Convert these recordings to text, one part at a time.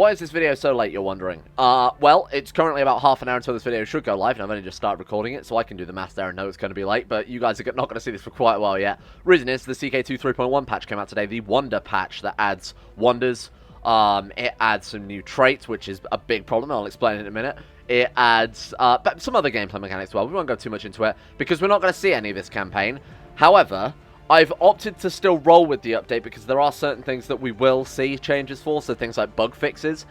Why is this video so late, you're wondering? Well, it's currently about half an hour until this video should go live, and I've only just started recording it, so I can do the math there and know it's going to be late, but you guys are not going to see this for quite a while yet. Reason is, the CK2 3.1 patch came out today, the Wonder patch that adds wonders. It adds some new traits, which is a big problem, I'll explain in a minute. It adds some other gameplay mechanics as well. We won't go too much into it, because we're not going to see any of this campaign. However, I've opted to still roll with the update because there are certain things that we will see changes for, so things like bug fixes.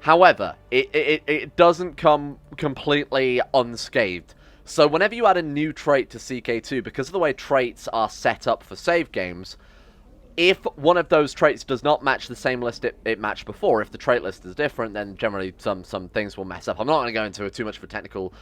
However, it doesn't come completely unscathed. So whenever you add a new trait to CK2, because of the way traits are set up for save games, if one of those traits does not match the same list it matched before, if the trait list is different, then generally some things will mess up. I'm not going to go into too much of a technical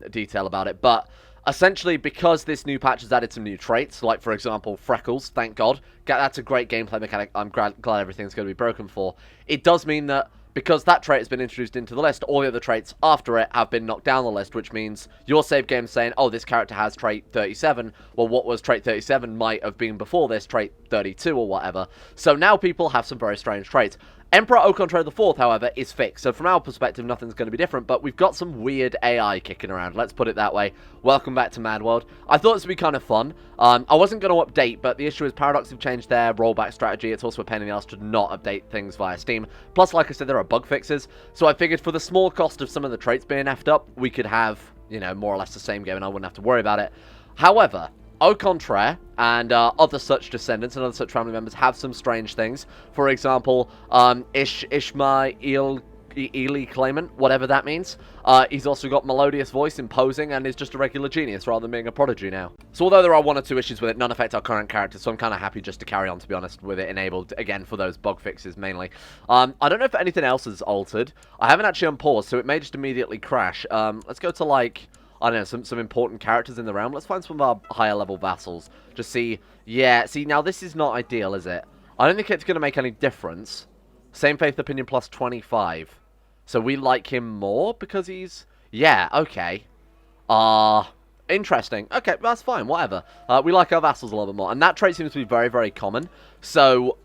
detail about it, but essentially, because this new patch has added some new traits, like, for example, freckles, thank God. That's a great gameplay mechanic I'm glad everything's going to be broken for. It does mean that because that trait has been introduced into the list, all the other traits after it have been knocked down the list, which means your save game saying, oh, this character has trait 37. Well, what was trait 37 might have been before this, trait 32 or whatever. So now people have some very strange traits. Emperor Ocontré IV, however, is fixed. So from our perspective, nothing's going to be different, but we've got some weird AI kicking around. Let's put it that way. Welcome back to Mad World. I thought this would be kind of fun. I wasn't going to update, but the issue is Paradox have changed their rollback strategy. It's also a pain in the ass to not update things via Steam. Plus, like I said, there are bug fixes. So I figured for the small cost of some of the traits being effed up, we could have, you know, more or less the same game and I wouldn't have to worry about it. However, au contraire, and other such descendants and other such family members have some strange things. For example, Ishmael Eli Claimant, whatever that means. He's also got melodious voice, imposing, and is just a regular genius rather than being a prodigy now. So although there are one or two issues with it, none affect our current characters, so I'm kind of happy just to carry on, to be honest, with it enabled, again, for those bug fixes mainly. I don't know if anything else is altered. I haven't actually unpaused, so it may just immediately crash. Let's go to, like, I don't know, some important characters in the realm. Let's find some of our higher level vassals. Just see, yeah, see, now this is not ideal, is it? I don't think it's going to make any difference. Same faith opinion plus 25. So we like him more because he's, yeah, okay. Interesting. Okay, that's fine, whatever. We like our vassals a little bit more. And that trait seems to be very, very common. So,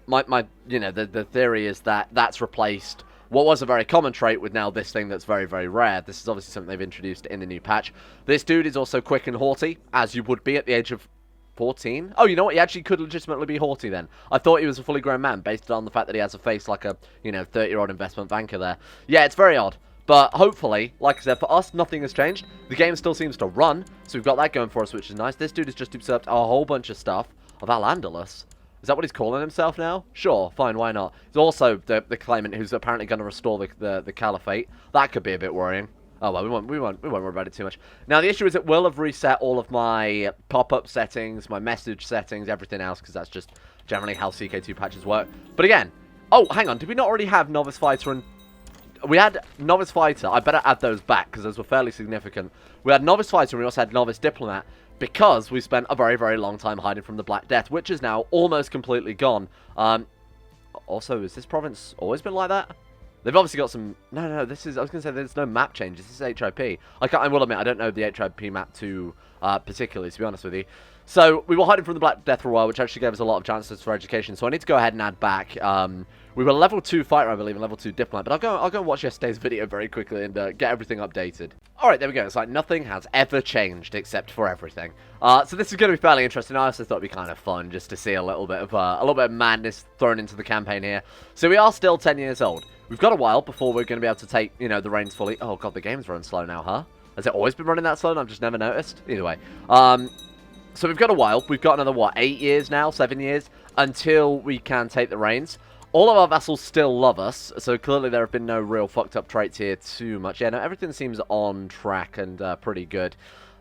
you know, the theory is that that's replaced what was a very common trait with now this thing that's very, very rare. This is obviously something they've introduced in the new patch. This dude is also quick and haughty, as you would be at the age of 14. Oh, you know what? He actually could legitimately be haughty then. I thought he was a fully grown man, based on the fact that he has a face like a, you know, 30-year-old investment banker there. Yeah, it's very odd. But hopefully, like I said, for us, nothing has changed. The game still seems to run, so we've got that going for us, which is nice. This dude has just usurped a whole bunch of stuff of Al-Andalus. Is that what he's calling himself now? Sure, fine, why not? He's also the claimant who's apparently going to restore the caliphate. That could be a bit worrying. Oh, well, we won't worry about it too much. Now, the issue is it will have reset all of my pop-up settings, my message settings, everything else, because that's just generally how CK2 patches work. But again, oh, hang on, did we not already have Novice Fighter and... We had Novice Fighter. I better add those back, because those were fairly significant. We had Novice Fighter, and we also had Novice Diplomat, because we spent a very, very long time hiding from the Black Death, which is now almost completely gone. Also, has this province always been like that? They've obviously got some... No, this is... I was going to say there's no map changes. This is HIP. I will admit, I don't know the HIP map too particularly, to be honest with you. So, we were hiding from the Black Death for a while, which actually gave us a lot of chances for education. So, I need to go ahead and add back... we were level 2 fighter, I believe, and level 2 diplomat. But I'll go and watch yesterday's video very quickly and get everything updated. Alright, there we go. It's like nothing has ever changed except for everything. So this is going to be fairly interesting. I also thought it'd be kind of fun just to see a little bit of madness thrown into the campaign here. So we are still 10 years old. We've got a while before we're going to be able to take, you know, the reins fully. Oh god, the game's running slow now, huh? Has it always been running that slow and I've just never noticed? Either way. So we've got a while. We've got another, what, 8 years now? 7 years? Until we can take the reins. All of our vassals still love us, so clearly there have been no real fucked up traits here too much. Yeah, no, everything seems on track and pretty good.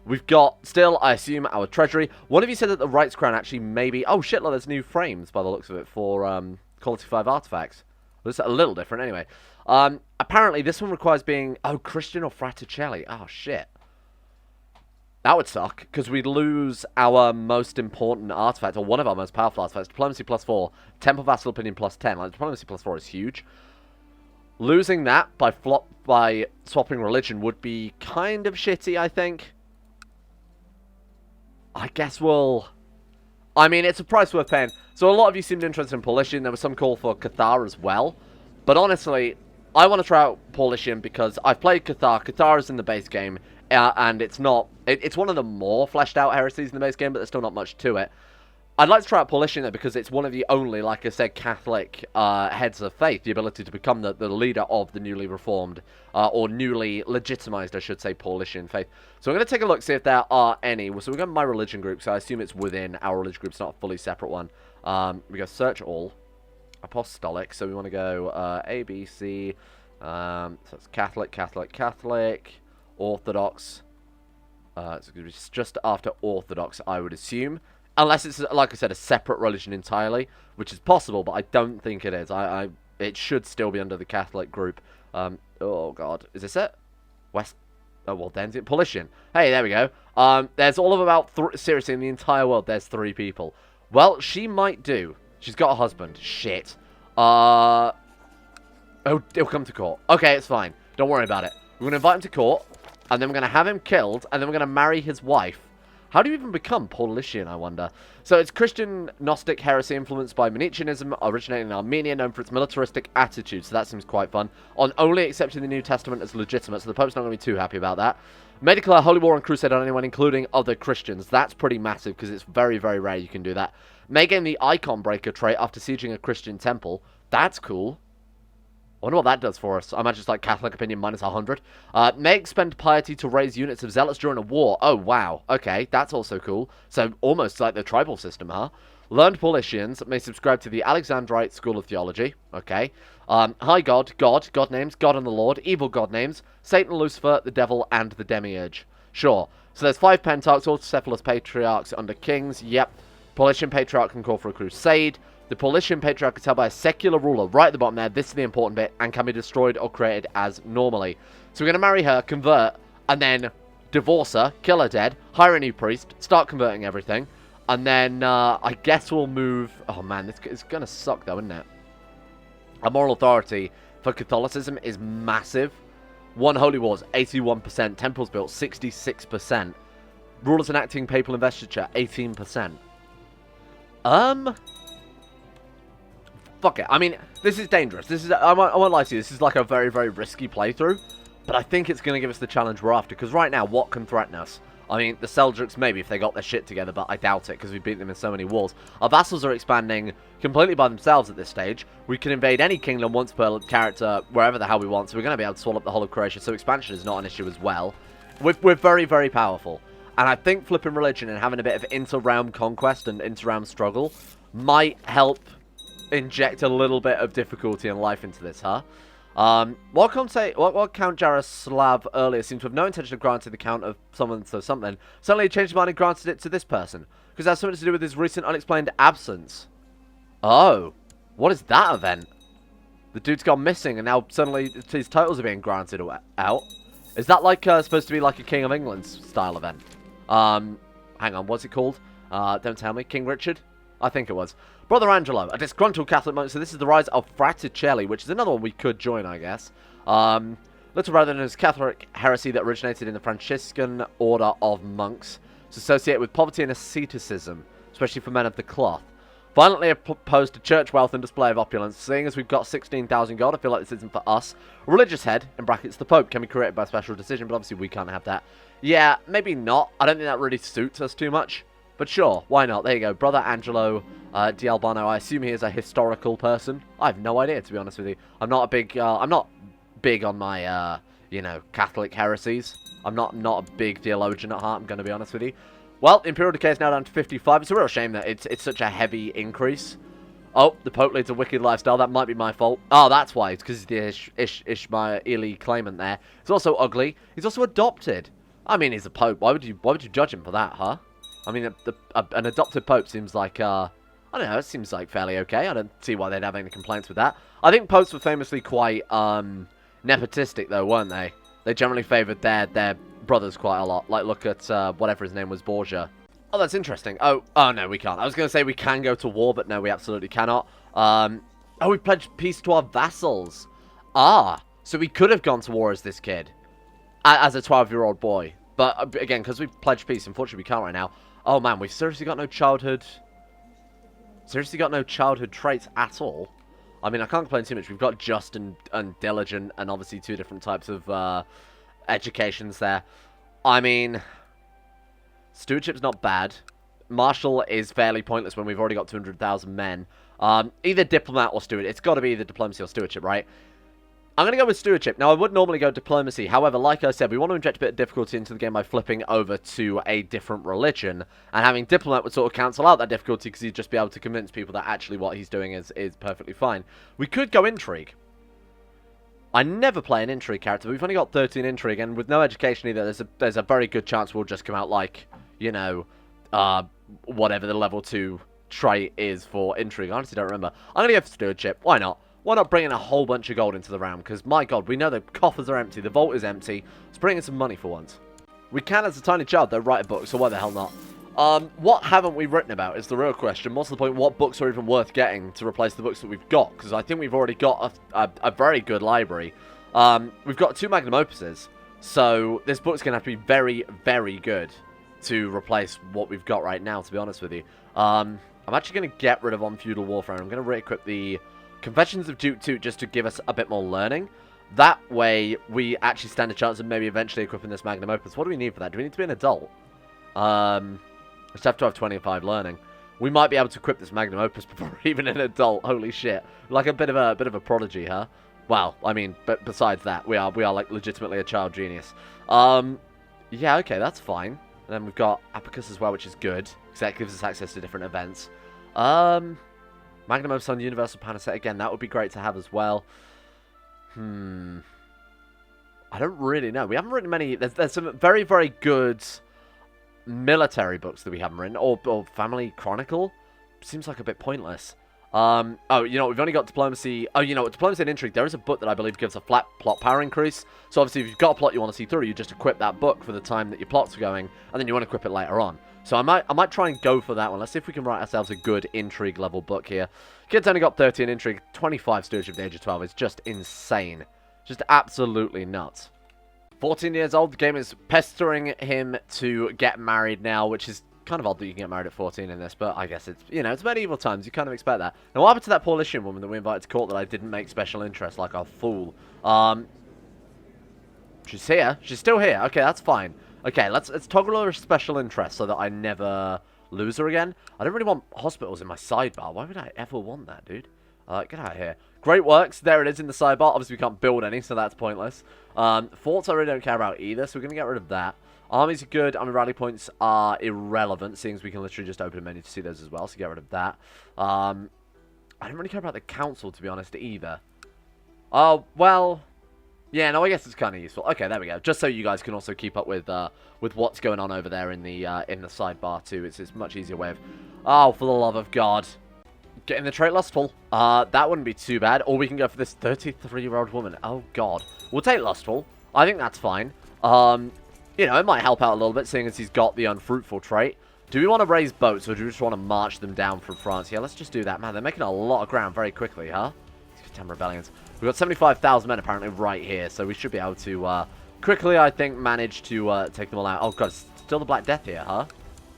We've got, still, I assume, our treasury. One of you said that the Rights Crown actually maybe... Oh, shit, look, there's new frames by the looks of it for Quality 5 artifacts. Well, it's a little different anyway. Apparently, this one requires being... Oh, Christian or Fraticelli. Oh, shit. That would suck, because we'd lose our most important artifact, or one of our most powerful artifacts. Diplomacy plus 4, Temple Vassal Opinion plus 10. Like, Diplomacy plus 4 is huge. Losing that by swapping religion would be kind of shitty, I think. I guess we'll... I mean, it's a price worth paying. So a lot of you seemed interested in Polish. There was some call for Cathar as well. But honestly, I want to try out Paulician because I've played Cathar. Cathar is in the base game, and it's not... It's one of the more fleshed out heresies in the base game, but there's still not much to it. I'd like to try out Paulician, though, because it's one of the only, like I said, Catholic heads of faith, the ability to become the leader of the newly reformed, or newly legitimized, I should say, Paulician faith. So I'm going to take a look, see if there are any. So we go to my religion group, so I assume it's within our religion group. It's not a fully separate one. We go search all. Apostolic, so we want to go A, B, C. So it's Catholic, Catholic, Catholic, Orthodox. It's just after Orthodox, I would assume. Unless it's, like I said, a separate religion entirely, which is possible, but I don't think it is. It should still be under the Catholic group. Oh, God. Is this it? West... Oh, well, then it's Paulician. Hey, there we go. There's all of about... Seriously, in the entire world, there's 3 people. Well, she might do. She's got a husband. Shit. Oh, he'll come to court. Okay, it's fine. Don't worry about it. We're going to invite him to court, and then we're going to have him killed, and then we're going to marry his wife. How do you even become Paulician, I wonder? So it's Christian Gnostic heresy influenced by Manichaeism, originating in Armenia, known for its militaristic attitude. So that seems quite fun. On only accepting the New Testament as legitimate, so the Pope's not going to be too happy about that. May declare holy war and crusade on anyone, including other Christians. That's pretty massive, because it's very, very rare you can do that. May gain the Icon Breaker trait after sieging a Christian temple. That's cool. I wonder what that does for us. I imagine it's like Catholic opinion minus 100. May expend piety to raise units of zealots during a war. Oh, wow. Okay, that's also cool. So, almost like the tribal system, huh? Learned Paulicians may subscribe to the Alexandrite School of Theology. Okay. High God, God names, God and the Lord, evil God names, Satan, Lucifer, the Devil, and the Demiurge. Sure. So there's 5 Pentarchs, autocephalous patriarchs under kings. Yep. Paulician Patriarch can call for a crusade. The Paulician Patriarch is held by a secular ruler right at the bottom there. This is the important bit, and can be destroyed or created as normally. So we're going to marry her, convert, and then divorce her, kill her dead, hire a new priest, start converting everything, and then I guess we'll move... Oh man, this is going to suck though, isn't it? Our moral authority for Catholicism is massive. 1 Holy Wars, 81%. Temples built, 66%. Rulers enacting papal investiture, 18%. Fuck it. I mean, this is dangerous. This is... I won't lie to you. This is like a very, very risky playthrough. But I think it's going to give us the challenge we're after. Because right now, what can threaten us? I mean, the Seljuks maybe if they got their shit together. But I doubt it because we beat them in so many wars. Our vassals are expanding completely by themselves at this stage. We can invade any kingdom once per character wherever the hell we want. So we're going to be able to swallow up the whole of Croatia. So expansion is not an issue as well. We're very, very powerful. And I think flipping religion and having a bit of inter-realm conquest and inter-realm struggle might help inject a little bit of difficulty and life into this, huh? What Count Jaroslav earlier seemed to have no intention of granting the count of someone so something. Suddenly he changed his mind and granted it to this person. Because that's something to do with his recent unexplained absence. Oh. What is that event? The dude's gone missing and now suddenly his titles are being granted out. Is that like supposed to be like a King of England style event? Hang on, what's it called? Don't tell me. King Richard? I think it was. Brother Angelo, a disgruntled Catholic monk. So this is the rise of Fraticelli, which is another one we could join, I guess. Little rather than his Catholic heresy that originated in the Franciscan order of monks. It's associated with poverty and asceticism, especially for men of the cloth. Violently opposed to church wealth and display of opulence. Seeing as we've got 16,000 gold, I feel like this isn't for us. Religious head, in brackets the Pope, can be created by special decision, but obviously we can't have that. Yeah, maybe not. I don't think that really suits us too much. But sure, why not? There you go. Brother Angelo Di Albano. I assume he is a historical person. I have no idea, to be honest with you. I'm not big on my, Catholic heresies. I'm not a big theologian at heart, I'm going to be honest with you. Well, Imperial Decay is now down to 55. It's a real shame that it's such a heavy increase. Oh, the Pope leads a wicked lifestyle. That might be my fault. Oh, that's why. It's because he's the Ishmaeli claimant there. He's also ugly. He's also adopted. I mean, he's a Pope. Why would you judge him for that, huh? I mean, an adopted Pope seems like, I don't know, it seems like fairly okay. I don't see why they'd have any complaints with that. I think Popes were famously quite, nepotistic, though, weren't they? They generally favoured their brothers quite a lot. Like, look at, whatever his name was, Borgia. Oh, that's interesting. Oh, no, we can't. I was going to say we can go to war, but no, we absolutely cannot. Oh, we pledged peace to our vassals. Ah, so we could have gone to war as this kid. As a 12-year-old boy. But, again, because we've pledged peace, unfortunately we can't right now. Oh, man, we've seriously got no childhood... Seriously got no childhood traits at all. I mean, I can't complain too much. We've got just and diligent, and obviously 2 different types of educations there. I mean, stewardship's not bad. Marshal is fairly pointless when we've already got 200,000 men. Either diplomat or steward. It's got to be either diplomacy or stewardship, right? I'm going to go with stewardship. Now, I would normally go diplomacy. However, like I said, we want to inject a bit of difficulty into the game by flipping over to a different religion. And having diplomat would sort of cancel out that difficulty because he'd just be able to convince people that actually what he's doing is perfectly fine. We could go intrigue. I never play an intrigue character. We've only got 13 intrigue, and with no education either, there's a very good chance we'll just come out like, you know, whatever the level 2 trait is for intrigue. I honestly don't remember. I'm going to go for stewardship. Why not? Why not bring in a whole bunch of gold into the round? Because, my god, we know the coffers are empty. The vault is empty. Let's bring in some money for once. We can, as a tiny child, though, write a book, so why the hell not? What haven't we written about is the real question. What's the point? What books are even worth getting to replace the books that we've got? Because I think we've already got a very good library. We've got 2 magnum opuses. So, this book's going to have to be very, very good to replace what we've got right now, to be honest with you. I'm actually going to get rid of On Feudal Warfare. I'm going to re-equip the Confessions of Duke 2 just to give us a bit more learning. That way, we actually stand a chance of maybe eventually equipping this magnum opus. What do we need for that? Do we need to be an adult? Just have to have 25 learning. We might be able to equip this magnum opus before even an adult. Holy shit! Like a bit of a prodigy, huh? Well, I mean, but besides that, we are like legitimately a child genius. Yeah, okay, that's fine. And then we've got Apicus as well, which is good because that gives us access to different events. Magnum opus on Universal Panacea again. That would be great to have as well. I don't really know. We haven't written many. There's some very, very good military books that we haven't written, or Family Chronicle. Seems like a bit pointless. Oh, you know, we've only got diplomacy. Oh, you know, diplomacy and intrigue. There is a book that I believe gives a flat plot power increase. So obviously, if you've got a plot you want to see through, you just equip that book for the time that your plots are going, and then you want to equip it later on. So I might try and go for that one. Let's see if we can write ourselves a good intrigue level book here. Kid's only got 13 intrigue, 25 stewardship at the age of 12. It's just insane. Just absolutely nuts. 14 years old, the game is pestering him to get married now, which is kind of odd that you can get married at 14 in this, but I guess it's, you know, it's medieval times. You kind of expect that. Now, what happened to that poor Lycian woman that we invited to court that I didn't make special interest like a fool? She's here. She's still here. Okay, that's fine. Okay, let's toggle her special interest so that I never lose her again. I don't really want hospitals in my sidebar. Why would I ever want that, dude? Get out of here. Great works. There it is in the sidebar. Obviously, we can't build any, so that's pointless. Forts I really don't care about either, so we're going to get rid of that. Armies are good. Army rally points are irrelevant, seeing as we can literally just open a menu to see those as well, so get rid of that. I don't really care about the council, to be honest, either. Oh, well... yeah, no, I guess it's kind of useful. Okay, there we go. Just so you guys can also keep up with what's going on over there in the sidebar too. It's a much easier way of... oh, for the love of God. Getting the trait lustful. That wouldn't be too bad. Or we can go for this 33-year-old woman. Oh, God. We'll take lustful. I think that's fine. You know, it might help out a little bit, seeing as he's got the unfruitful trait. Do we want to raise boats, or do we just want to march them down from France? Yeah, let's just do that. Man, they're making a lot of ground very quickly, huh? These 10 rebellions. We've got 75,000 men apparently right here, so we should be able to quickly, I think, manage to take them all out. Oh, God, it's still the Black Death here, huh?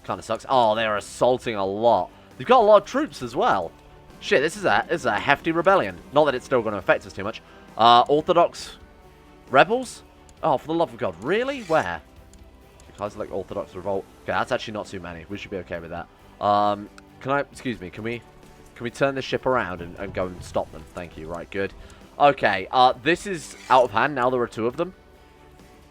Kind of sucks. Oh, they're assaulting a lot. They've got a lot of troops as well. Shit, this is a hefty rebellion. Not that it's still going to affect us too much. Orthodox rebels? Oh, for the love of God. Really? Where? Guys like Orthodox revolt. Okay, that's actually not too many. We should be okay with that. Excuse me, can we turn this ship around and go and stop them? Thank you. Right, good. Okay, this is out of hand. Now there are 2 of them.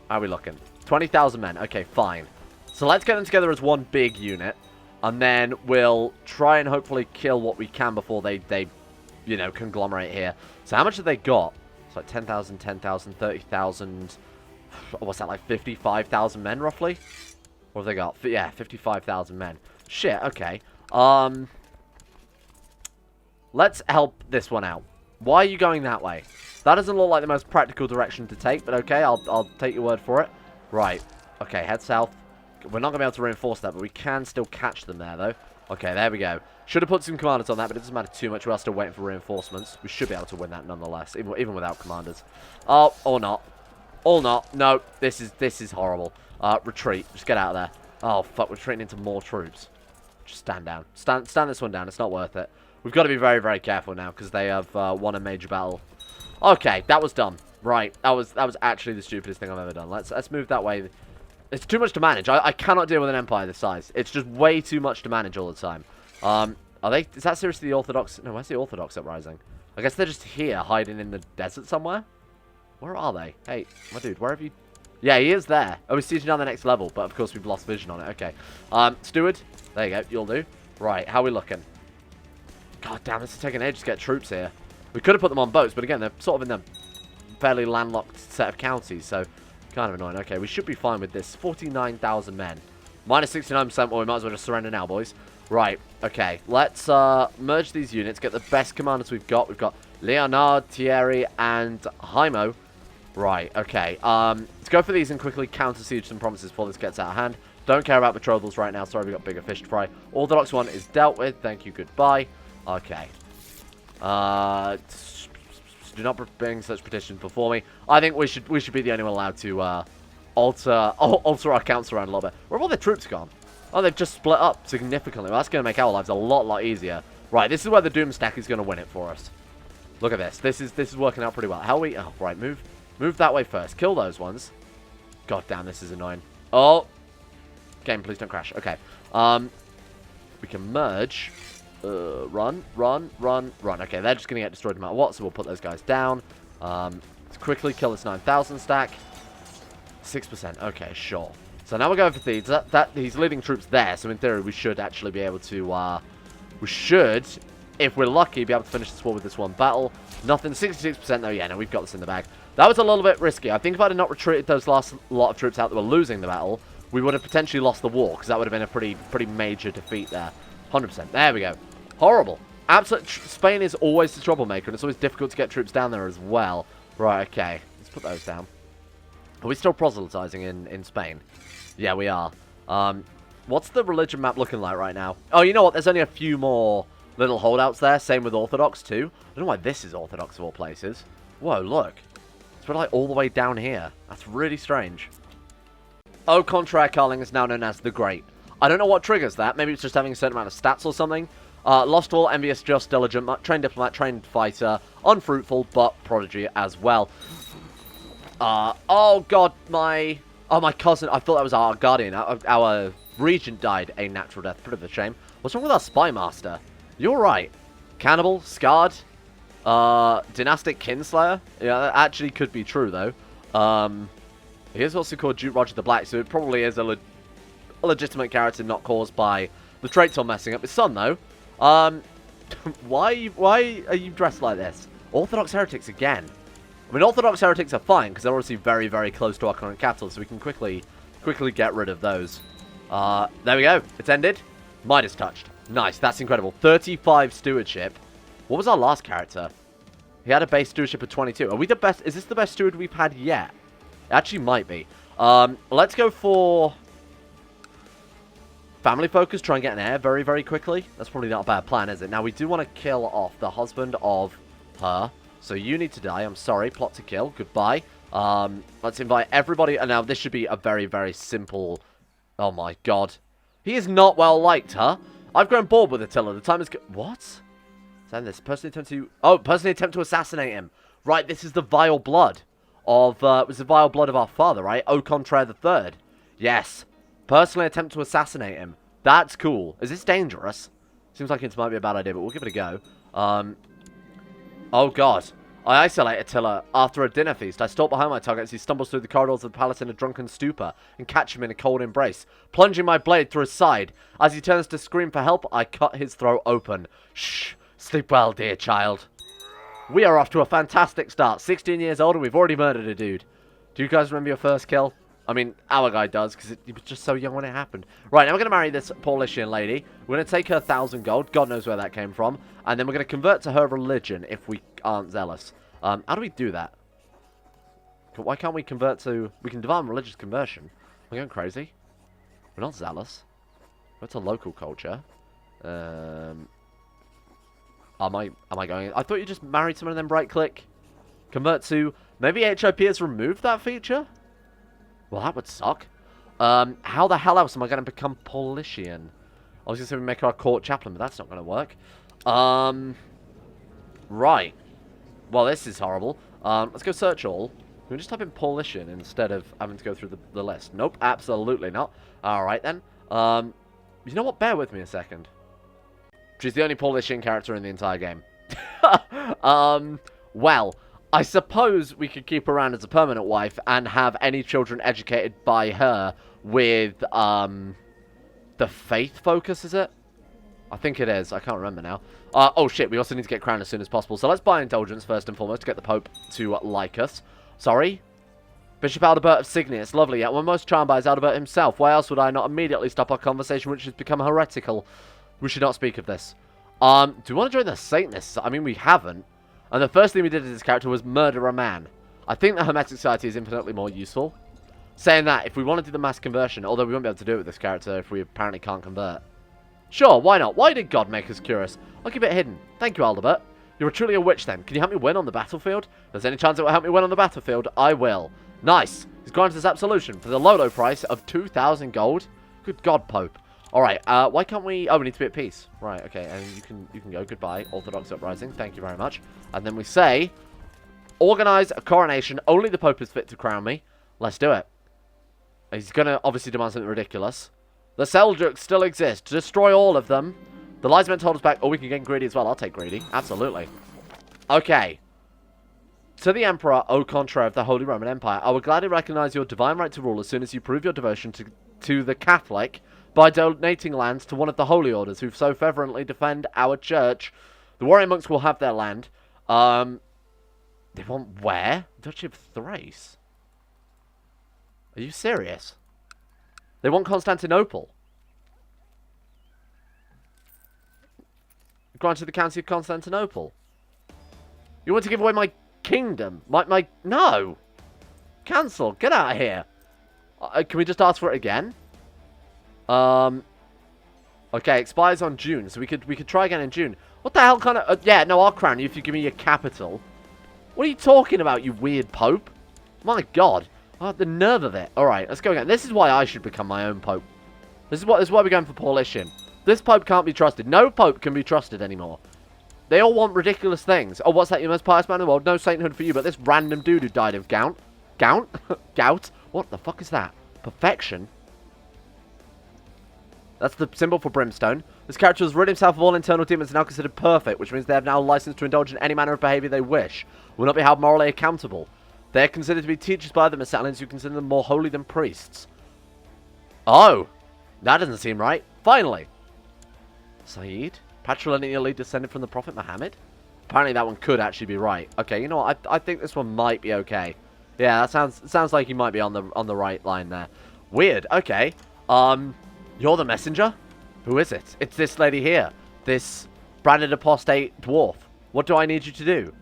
How are we looking? 20,000 men. Okay, fine. So let's get them together as one big unit. And then we'll try and hopefully kill what we can before they you know, conglomerate here. So how much have they got? It's like 10,000, 10,000, 30,000. What's that, like 55,000 men, roughly? What have they got? Yeah, 55,000 men. Shit, okay. Let's help this one out. Why are you going that way? That doesn't look like the most practical direction to take, but okay, I'll take your word for it. Right. Okay, head south. We're not going to be able to reinforce that, but we can still catch them there, though. Okay, there we go. Should have put some commanders on that, but it doesn't matter too much. We're still waiting for reinforcements. We should be able to win that nonetheless, even without commanders. Oh, or not. Or not. No, this is horrible. Retreat. Just get out of there. Oh, fuck, we're retreating into more troops. Just stand down. Stand this one down. It's not worth it. We've got to be very, very careful now, because they have won a major battle. Okay, that was dumb. Right, that was actually the stupidest thing I've ever done. Let's move that way. It's too much to manage. I cannot deal with an empire this size. It's just way too much to manage all the time. Are they? Is that seriously the Orthodox? No, where's the Orthodox uprising? I guess they're just here, hiding in the desert somewhere. Where are they? Hey, my dude, where have you... Yeah, he is there. Oh, he's sieging down the next level, but of course we've lost vision on it. Okay. Steward. There you go. You'll do. Right, how are we looking? God damn, this is taking ages to get troops here. We could have put them on boats, but again, they're sort of in the fairly landlocked set of counties, so kind of annoying. Okay, we should be fine with this. 49,000 men. Minus 69%, well, we might as well just surrender now, boys. Right, okay. Let's merge these units, get the best commanders we've got. We've got Leonard, Thierry, and Jaimo. Right, okay. Let's go for these and quickly counter-siege some provinces before this gets out of hand. Don't care about betrothals right now. Sorry, we've got bigger fish to fry. Orthodox one is dealt with. Thank you, goodbye. Okay. Do not bring such petitions before me. I think we should be the only one allowed to alter our counts around a little bit. Where have all the troops gone? Oh, they've just split up significantly. Well, that's going to make our lives a lot easier. Right, this is where the Doom Stack is going to win it for us. Look at this. This is working out pretty well. How are we... Oh, right, move that way first. Kill those ones. God damn, this is annoying. Oh. Game, please don't crash. Okay. We can merge. Run. Okay, they're just going to get destroyed no matter what, so we'll put those guys down. Let's quickly kill this 9,000 stack. 6%. Okay, sure. So now we're going for thieves. He's leading troops there, so in theory we should actually be able to... we should, if we're lucky, be able to finish this war with this one battle. Nothing. 66% though. Yeah, no, we've got this in the bag. That was a little bit risky. I think if I had not retreated those last lot of troops out that were losing the battle, we would have potentially lost the war, because that would have been a pretty major defeat there. 100%. There we go. Horrible. Absolute. Spain is always the troublemaker, and it's always difficult to get troops down there as well. Right, okay. Let's put those down. Are we still proselytizing in Spain? Yeah, we are. What's the religion map looking like right now? Oh, you know what? There's only a few more little holdouts there. Same with Orthodox, too. I don't know why this is Orthodox of all places. Whoa, look. It's like all the way down here. That's really strange. Au contraire, Karling is now known as the Great. I don't know what triggers that. Maybe it's just having a certain amount of stats or something. Lost all, envious, just, diligent, trained diplomat, trained fighter, unfruitful, but prodigy as well. Oh god, my cousin, I thought that was our guardian. Our regent died a natural death. Bit of a shame. What's wrong with our spy master? You're right. Cannibal, scarred, dynastic kinslayer. Yeah, that actually could be true though. He is also called Duke Roger the Black, so it probably is a legitimate character not caused by the traits or messing up his son though. Why are you dressed like this? Orthodox heretics again. I mean, Orthodox heretics are fine, because they're obviously very, very close to our current capital, so we can quickly get rid of those. There we go. It's ended. Midas touched. Nice. That's incredible. 35 stewardship. What was our last character? He had a base stewardship of 22. Are we the best? Is this the best steward we've had yet? It actually might be. Let's go for... family focus. Try and get an heir very, very quickly. That's probably not a bad plan, is it? Now, we do want to kill off the husband of her. So you need to die. I'm sorry. Plot to kill. Goodbye. Let's invite everybody. And now this should be a very, very simple... Oh my god. He is not well liked, huh? I've grown bored with Attila. The time is... What? Send this. Personally attempt to... Oh, personally attempt to assassinate him. Right, this is the vile blood of... it was the vile blood of our father, right? Au contraire the third. Yes. Personally attempt to assassinate him. That's cool. Is this dangerous? Seems like it might be a bad idea, but we'll give it a go. Oh god. I isolate Attila after a dinner feast. I stalk behind my target as he stumbles through the corridors of the palace in a drunken stupor and catch him in a cold embrace, plunging my blade through his side. As he turns to scream for help, I cut his throat open. Shh. Sleep well, dear child. We are off to a fantastic start. 16 years old and we've already murdered a dude. Do you guys remember your first kill? I mean, our guy does, because he was just so young when it happened. Right, now we're going to marry this Paulishian lady. We're going to take her 1,000 gold. God knows where that came from. And then we're going to convert to her religion if we aren't zealous. How do we do that? Why can't we convert to... We can divine religious conversion. We're going crazy. We're not zealous. Go to local culture. Am I going... I thought you just married someone and then right-click. Convert to... Maybe HIP has removed that feature? Well, that would suck. How the hell else am I going to become Paulishian? I was going to say we make our court chaplain, but that's not going to work. Right. Well, this is horrible. Let's go search all. Can we just type in Polish in instead of having to go through the list? Nope, absolutely not. Alright then. You know what? Bear with me a second. She's the only Polish character in the entire game. Well, I suppose we could keep her around as a permanent wife and have any children educated by her with, the faith focus, is it? I think it is. I can't remember now. Oh shit, we also need to get crowned as soon as possible. So let's buy indulgence first and foremost to get the Pope to like us. Sorry? Bishop Adalbert of Signius. Lovely, yet we're most charmed by Adalbert himself. Why else would I not immediately stop our conversation, which has become heretical? We should not speak of this. Do we want to join the Satanists? I mean, we haven't. And the first thing we did as this character was murder a man. I think the Hermetic Society is infinitely more useful. Saying that, if we want to do the mass conversion, although we won't be able to do it with this character if we apparently can't convert. Sure, why not? Why did God make us curious? I'll keep it hidden. Thank you, Adalbert. You're truly a witch then. Can you help me win on the battlefield? If there's any chance it will help me win on the battlefield, I will. Nice. He's granted us absolution for the low price of 2,000 gold. Good God, Pope. Alright, why can't we... Oh, we need to be at peace. Right, okay, and you can go. Goodbye, Orthodox Uprising. Thank you very much. And then we say, organize a coronation. Only the Pope is fit to crown me. Let's do it. He's going to obviously demand something ridiculous. The Seljuks still exist. Destroy all of them. The lies meant to hold us back. Oh, we can get greedy as well. I'll take greedy. Absolutely. Okay. To the Emperor, O Contra of the Holy Roman Empire, I will gladly recognize your divine right to rule as soon as you prove your devotion to the Catholic by donating lands to one of the holy orders who so fervently defend our church. The warrior monks will have their land. They want where? Duchy of Thrace. Are you serious? They want Constantinople. Granted the County of Constantinople. You want to give away my kingdom? No! Cancel. Get out of here. Can we just ask for it again? Okay, expires on June, so we could try again in June. What the hell kind of... yeah, no, I'll crown you if you give me your capital. What are you talking about, you weird Pope? My God. Oh, the nerve of it. Alright, let's go again. This is why I should become my own Pope. This is why we're going for Paulishin. This Pope can't be trusted. No Pope can be trusted anymore. They all want ridiculous things. Oh, what's that? You're the most pious man in the world? No sainthood for you, but this random dude who died of gout. Gout? What the fuck is that? Perfection? That's the symbol for brimstone. This character has rid himself of all internal demons and now considered perfect, which means they have now license to indulge in any manner of behavior they wish. Will not be held morally accountable. They are considered to be teachers by the Messalians who consider them more holy than priests. Oh, that doesn't seem right. Finally. Saeed? Patrilineally descended from the Prophet Muhammad? Apparently that one could actually be right. Okay, you know what? I think this one might be okay. Yeah, that sounds like he might be on the right line there. Weird. Okay. You're the messenger? Who is it? It's this lady here. This branded apostate dwarf. What do I need you to do?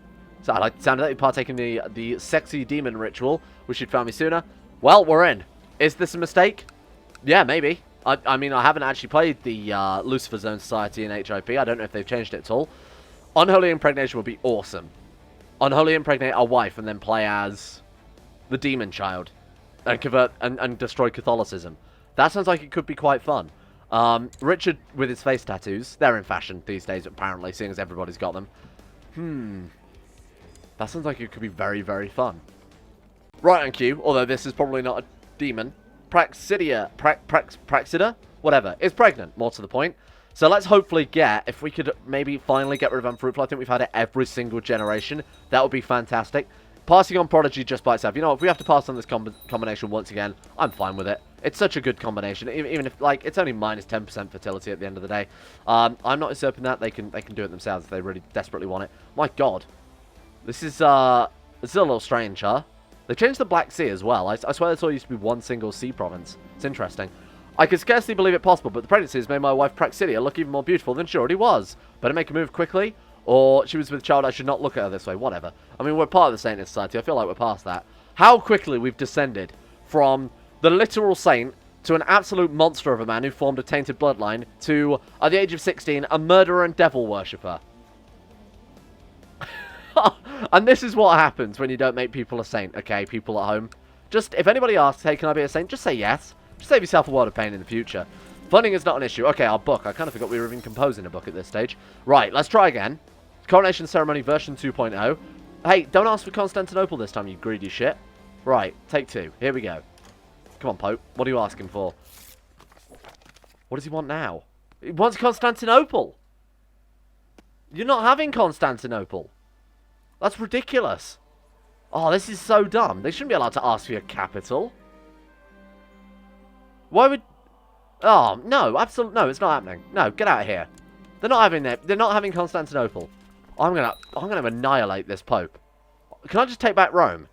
So I sounded like you partake in the sexy demon ritual. Wish you'd found me sooner. Well, we're in. Is this a mistake? Yeah, maybe. I mean, I haven't actually played the Lucifer Zone Society in HIP. I don't know if they've changed it at all. Unholy Impregnation would be awesome. Unholy Impregnate our wife and then play as the demon child. And convert and destroy Catholicism. That sounds like it could be quite fun. Richard with his face tattoos. They're in fashion these days, apparently, seeing as everybody's got them. That sounds like it could be very, very fun. Right on cue, although this is probably not a demon. Praxida? Whatever. Is pregnant, more to the point. So let's hopefully get, if we could maybe finally get rid of Unfruitful. I think we've had it every single generation. That would be fantastic. Passing on Prodigy just by itself. You know what, if we have to pass on this combination once again, I'm fine with it. It's such a good combination, even if, like, it's only minus 10% fertility at the end of the day. I'm not usurping that. They can do it themselves if they really desperately want it. My God. This is a little strange, huh? They changed the Black Sea as well. I swear this all used to be one single sea province. It's interesting. I could scarcely believe it possible, but the pregnancy has made my wife Praxidia look even more beautiful than she already was. Better make a move quickly, or she was with child. I should not look at her this way. Whatever. I mean, we're part of the Saint Society. I feel like we're past that. How quickly we've descended from the literal saint to an absolute monster of a man who formed a tainted bloodline to, at the age of 16, a murderer and devil worshipper. And this is what happens when you don't make people a saint, okay, people at home. Just, if anybody asks, hey, can I be a saint? Just say yes. Just save yourself a world of pain in the future. Funding is not an issue. Okay, our book. I kind of forgot we were even composing a book at this stage. Right, let's try again. Coronation Ceremony version 2.0. Hey, don't ask for Constantinople this time, you greedy shit. Right, take 2. Here we go. Come on, Pope. What are you asking for? What does he want now? He wants Constantinople. You're not having Constantinople. That's ridiculous. Oh, this is so dumb. They shouldn't be allowed to ask for your capital. Why would... Oh, no, absolutely no, it's not happening. No, get out of here. They're not having it. They're not having Constantinople. I'm gonna annihilate this Pope. Can I just take back Rome?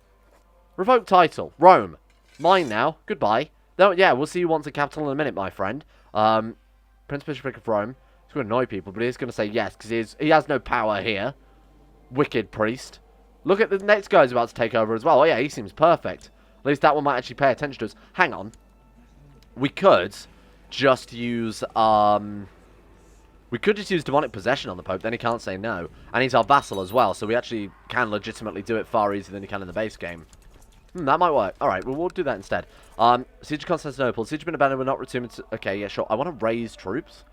Revoke title. Rome. Mine now. Goodbye. No, yeah, we'll see who wants a capital in a minute, my friend. Prince Bishopric of Rome. He's going to annoy people, but he's going to say yes, because he has no power here. Wicked priest. Look at the next guy who's about to take over as well. Oh, yeah, he seems perfect. At least that one might actually pay attention to us. Hang on. We could just use, we could just use demonic possession on the Pope, then he can't say no. And he's our vassal as well, so we actually can legitimately do it far easier than he can in the base game. That might work. Alright, well, we'll do that instead. Siege of Constantinople. Siege has been abandoned, we're not returning to... Okay, yeah, sure. I want to raise troops.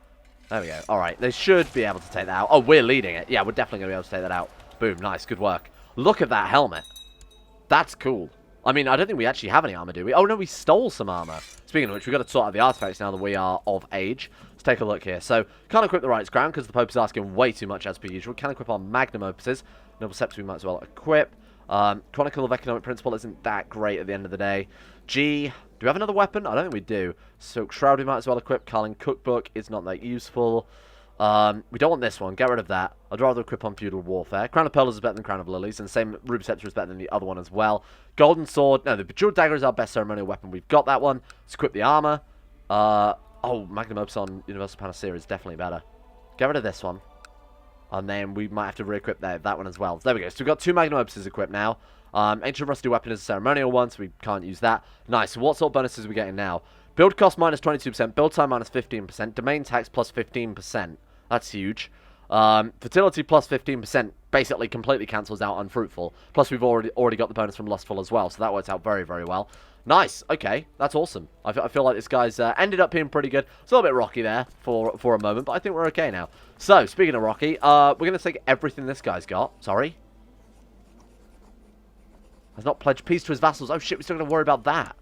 There we go. Alright, they should be able to take that out. Oh, we're leading it. Yeah, we're definitely going to be able to take that out. Boom, nice, good work. Look at that helmet. That's cool. I mean, I don't think we actually have any armor, do we? Oh, no, we stole some armor. Speaking of which, we've got to sort out the artifacts now that we are of age. Let's take a look here. So, can't equip the Right's Crown because the Pope is asking way too much as per usual. Can equip our Magnum Opuses. Noble Scepter we might as well equip. Chronicle of Economic Principle isn't that great at the end of the day. G, do we have another weapon? I don't think we do. Silk Shroud we might as well equip. Karling Cookbook is not that useful. We don't want this one. Get rid of that. I'd rather equip on Feudal Warfare. Crown of Pearls is better than Crown of Lilies, and same Ruby Scepter is better than the other one as well. Golden Sword. No, the Bejeweled Dagger is our best ceremonial weapon. We've got that one. Let's equip the armor. Oh, Magnum Opus on Universal Panacea is definitely better. Get rid of this one. And then we might have to re-equip that one as well. There we go. So we've got 2 Magnum Opuses equipped now. Ancient Rusty Weapon is a ceremonial one, so we can't use that. Nice. So what sort of bonuses are we getting now? Build cost minus 22%. Build time minus 15%. Domain tax plus 15%. That's huge. Fertility plus 15% basically completely cancels out unfruitful. Plus we've already got the bonus from Lustful as well, so that works out very, very well. Nice. Okay, that's awesome. I feel like this guy's ended up being pretty good. It's a little bit rocky there for a moment, but I think we're okay now. So, speaking of rocky, we're going to take everything this guy's got. Sorry. Has not pledged peace to his vassals. Oh shit, we're still going to worry about that.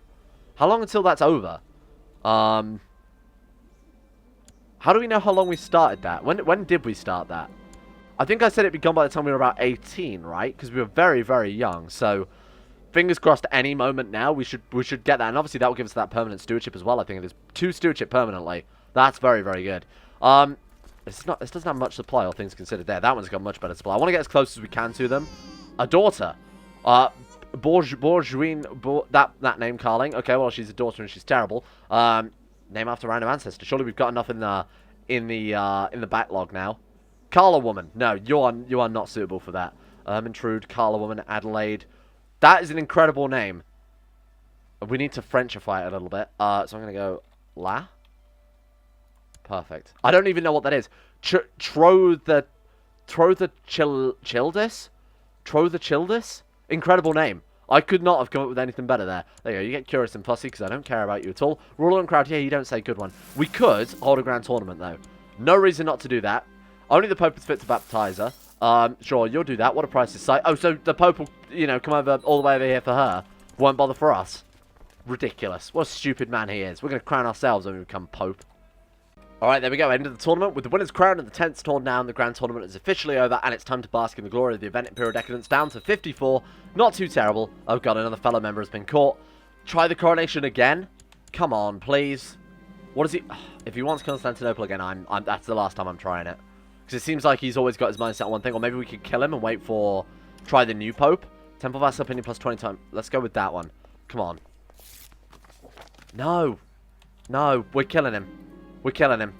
How long until that's over? How do we know how long we started that? When did we start that? I think I said it'd be gone by the time we were about 18, right? Because we were very, very young. So, fingers crossed any moment now we should get that. And obviously that will give us that permanent stewardship as well. I think it is 2 stewardship permanently. That's very, very good. This doesn't have much supply, all things considered there. That one's got much better supply. I want to get as close as we can to them. A daughter. Bourgeoine, that name, Karling. Okay, well, she's a daughter and she's terrible. Name after random ancestor. Surely we've got enough in the backlog now. Karla woman. No, you are not suitable for that. Intrude, Karla woman, Adelaide. That is an incredible name. We need to Frenchify it a little bit. So I'm gonna go La. Perfect. I don't even know what that is. Trothachildis? Trothachildis? Incredible name. I could not have come up with anything better there. There you go. You get curious and fussy because I don't care about you at all. Ruler and crowd. Yeah, you don't say good one. We could hold a grand tournament though. No reason not to do that. Only the Pope is fit to baptize her. Sure, you'll do that. What a priceless sight. Oh, so the Pope will, come over all the way over here for her. Won't bother for us. Ridiculous. What a stupid man he is. We're going to crown ourselves when we become Pope. Alright, there we go. End of the tournament. With the winners crowned and the tents torn down, the grand tournament is officially over, and it's time to bask in the glory of the event. Imperial Decadence down to 54. Not too terrible. Oh god, another fellow member has been caught. Try the coronation again. Come on, please. What is he... If he wants Constantinople again, that's the last time I'm trying it. Because it seems like he's always got his mindset on one thing. Or maybe we could kill him and wait for... Try the new Pope. Temple Vassal Opinion plus 20 times. Let's go with that one. Come on. No. No, we're killing him. We're killing him.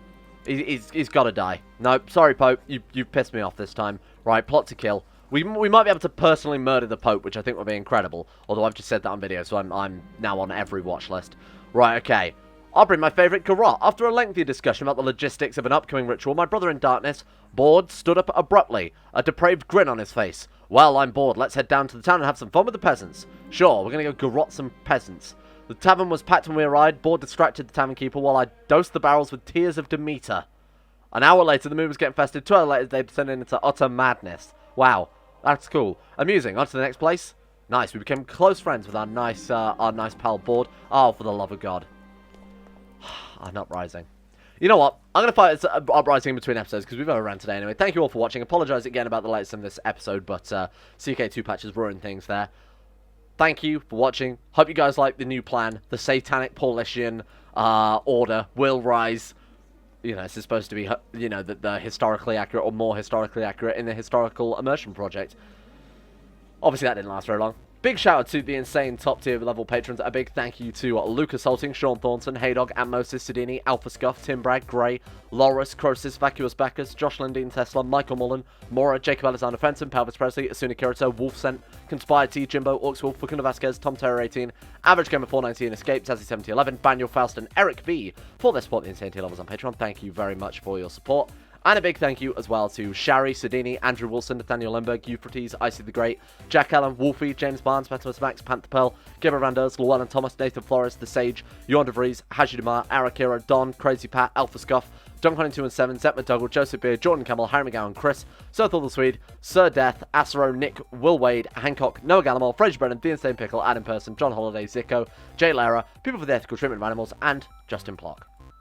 He's got to die. Nope, sorry, Pope. You pissed me off this time. Right, plot to kill. We might be able to personally murder the Pope, which I think would be incredible. Although I've just said that on video, so I'm now on every watch list. Right, okay. I'll bring my favourite garrote. After a lengthy discussion about the logistics of an upcoming ritual, my brother in darkness, bored, stood up abruptly, a depraved grin on his face. Well, I'm bored. Let's head down to the town and have some fun with the peasants. Sure, we're going to go garrote some peasants. The tavern was packed when we arrived. Bored distracted the tavern keeper while I dosed the barrels with tears of Demeter. An hour later, the mood was getting festive. 2 hours later, they descended into utter madness. Wow, that's cool. Amusing. On to the next place. Nice. We became close friends with our nice pal Board. Oh, for the love of God. An uprising. You know what? I'm going to fight an uprising in between episodes because we've overrun today anyway. Thank you all for watching. Apologise again about the latest in this episode, but CK2 patches ruined things there. Thank you for watching. Hope you guys like the new plan. The Satanic Paulician order will rise. You know, this is supposed to be, you know, the historically accurate or more historically accurate in the historical immersion project. Obviously, that didn't last very long. Big shout out to the insane top tier level patrons. A big thank you to Lucas Holting, Sean Thornton, Haydog, Atmosis, Sidini, Alpha Scuff, Tim Bragg, Gray, Loris, Croesus, Vacuous Bacchus, Josh Lundeen, Tesla, Michael Mullen, Mora, Jacob Alexander Fenton, Pelvis Presley, Asuna Kirito, Wolfscent, Conspired T, Jimbo, Orcswolf, Facundo Vasquez, Tom Terror 18, Average Gamer 419, Escape, Tazzy 7011, Baniel Faust, and Eric B for their support the insane tier levels on Patreon. Thank you very much for your support. And a big thank you as well to Shari, Sidini, Andrew Wilson, Nathaniel Lemberg, Euphrates, Icy the Great, Jack Allen, Wolfie, James Barnes, Petimus Max, Panther Pearl, Gibber Randers, Llewellyn Thomas, Nathan Flores, The Sage, Yon DeVries, Hajidumar, Arakira, Don, Crazy Pat, Alpha Scuff, John Hunting 2 and 7, Zep McDougall, Joseph Beard, Jordan Campbell, Harry McGowan, Chris, Sir Thor the Swede, Sir Death, Acero, Nick, Will Wade, Hancock, Noah Gallimore, Fraser Brennan, The Insane Pickle, Adam Person, John Holiday, Zico, Jay Lara, People for the Ethical Treatment of Animals, and Justin Plock.